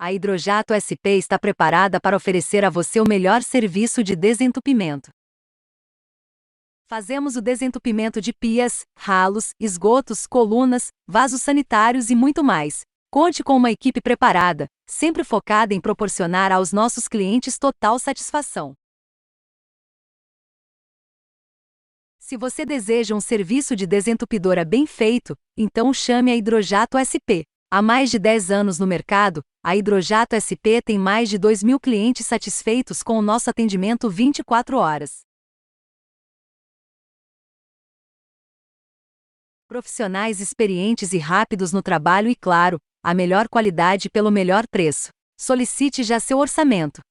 A Hidrojato SP está preparada para oferecer a você o melhor serviço de desentupimento. Fazemos o desentupimento de pias, ralos, esgotos, colunas, vasos sanitários e muito mais. Conte com uma equipe preparada, sempre focada em proporcionar aos nossos clientes total satisfação. Se você deseja um serviço de desentupidora bem feito, então chame a Hidrojato SP. Há mais de 10 anos no mercado, a Hidrojato SP tem mais de 2.000 clientes satisfeitos com o nosso atendimento 24 horas. Profissionais experientes e rápidos no trabalho e, claro, a melhor qualidade pelo melhor preço. Solicite já seu orçamento.